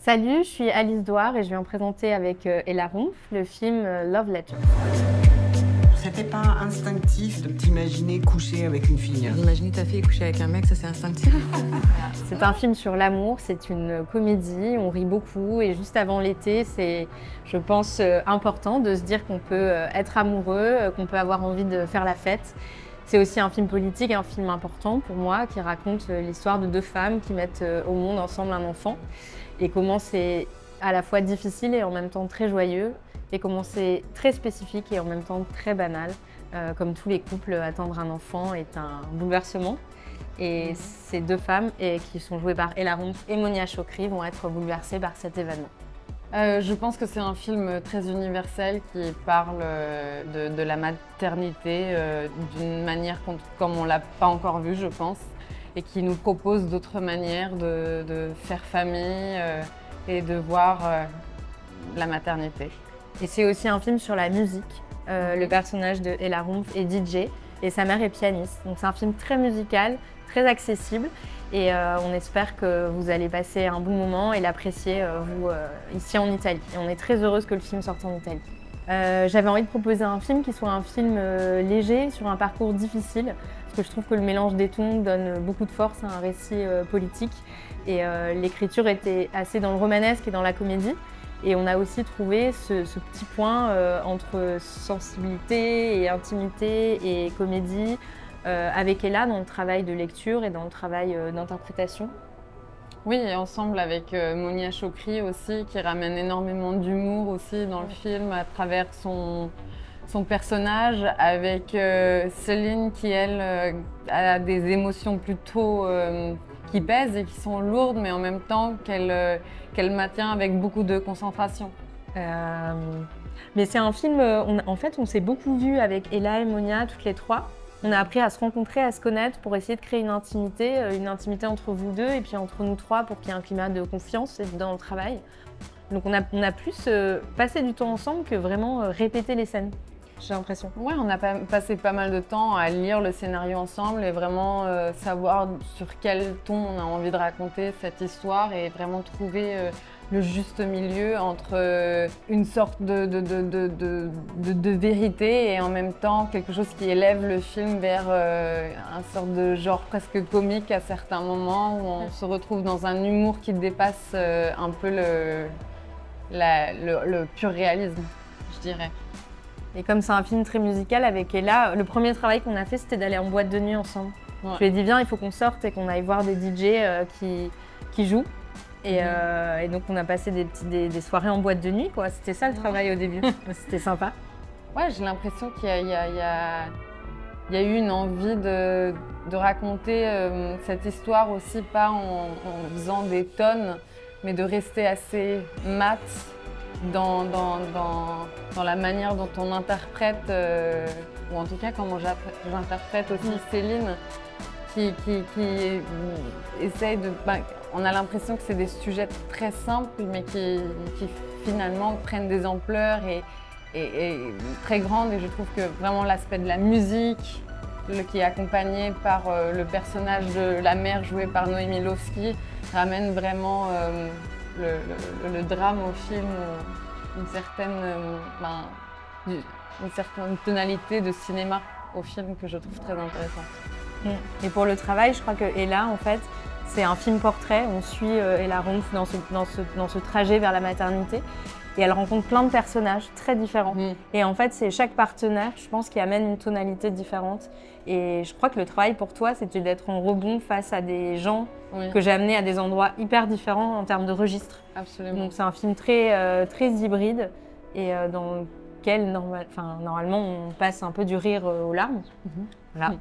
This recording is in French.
Salut, je suis Alice Douard et je viens présenter avec Ella Rumpf le film Love Letter. C'était pas instinctif de t'imaginer coucher avec une fille? Imaginer ta fille coucher avec un mec, ça c'est instinctif. C'est un film sur l'amour, c'est une comédie, on rit beaucoup et juste avant l'été, c'est, je pense, important de se dire qu'on peut être amoureux, qu'on peut avoir envie de faire la fête. C'est aussi un film politique, un film important pour moi qui raconte l'histoire de deux femmes qui mettent au monde ensemble un enfant et comment c'est à la fois difficile et en même temps très joyeux et comment c'est très spécifique et en même temps très banal. Comme tous les couples, attendre un enfant est un bouleversement. Et ces deux femmes, qui sont jouées par Ella Rumpf et Monia Chokri, vont être bouleversées par cet événement. Je pense que c'est un film très universel qui parle de la maternité d'une manière comme on ne l'a pas encore vu, je pense, et qui nous propose d'autres manières de faire famille et de voir la maternité. Et c'est aussi un film sur la musique. Le personnage de Ella Rumpf est DJ et sa mère est pianiste. Donc c'est un film très musical, très accessible et on espère que vous allez passer un bon moment et l'apprécier vous ici en Italie. Et on est très heureuse que le film sorte en Italie. J'avais envie de proposer un film qui soit un film léger sur un parcours difficile parce que je trouve que le mélange des tons donne beaucoup de force à un récit politique et l'écriture était assez dans le romanesque et dans la comédie. Et on a aussi trouvé ce petit point entre sensibilité et intimité et comédie avec Ella dans le travail de lecture et dans le travail d'interprétation. Oui, et ensemble avec Monia Chokri aussi, qui ramène énormément d'humour aussi dans le film à travers son personnage, avec Céline qui, elle, a des émotions plutôt qui pèsent et qui sont lourdes, mais en même temps qu'elle maintient avec beaucoup de concentration. Mais c'est un film, en fait, on s'est beaucoup vu avec Ella et Monia, toutes les trois. On a appris à se rencontrer, à se connaître pour essayer de créer une intimité entre vous deux et puis entre nous trois pour qu'il y ait un climat de confiance dans le travail. Donc on a plus passé du temps ensemble que vraiment répéter les scènes, j'ai l'impression. Ouais, on a passé pas mal de temps à lire le scénario ensemble et vraiment savoir sur quel ton on a envie de raconter cette histoire et vraiment trouver le juste milieu entre une sorte de vérité et en même temps quelque chose qui élève le film vers un sorte de genre presque comique à certains moments où on se retrouve dans un humour qui dépasse un peu le pur réalisme, je dirais. Et comme c'est un film très musical avec Ella, le premier travail qu'on a fait, c'était d'aller en boîte de nuit ensemble. Ouais. Je lui ai dit, viens, il faut qu'on sorte et qu'on aille voir des DJ qui jouent. Et donc, on a passé des soirées en boîte de nuit, quoi. C'était ça le travail au début. C'était sympa. Ouais, j'ai l'impression qu'il y a eu une envie de raconter cette histoire aussi, pas en faisant des tonnes, mais de rester assez mat dans la manière dont on interprète, ou en tout cas comment j'interprète aussi Céline, qui essaye de... on a l'impression que c'est des sujets très simples, mais qui finalement prennent des ampleurs et très grandes. Et je trouve que vraiment l'aspect de la musique, qui est accompagné par le personnage de la mère jouée par Noémie Lvovsky, ramène vraiment le drame au film, une certaine tonalité de cinéma au film que je trouve très intéressante. Et pour le travail, je crois que Ella, en fait, c'est un film portrait. On suit Ella Rumpf dans ce trajet vers la maternité. Et elle rencontre plein de personnages très différents. Et en fait, c'est chaque partenaire, je pense, qui amène une tonalité différente. Et je crois que le travail pour toi, c'était d'être en rebond face à des gens que j'ai amenés à des endroits hyper différents en termes de registre. Absolument. Donc c'est un film très hybride et dans lequel normalement on passe un peu du rire aux larmes. Voilà.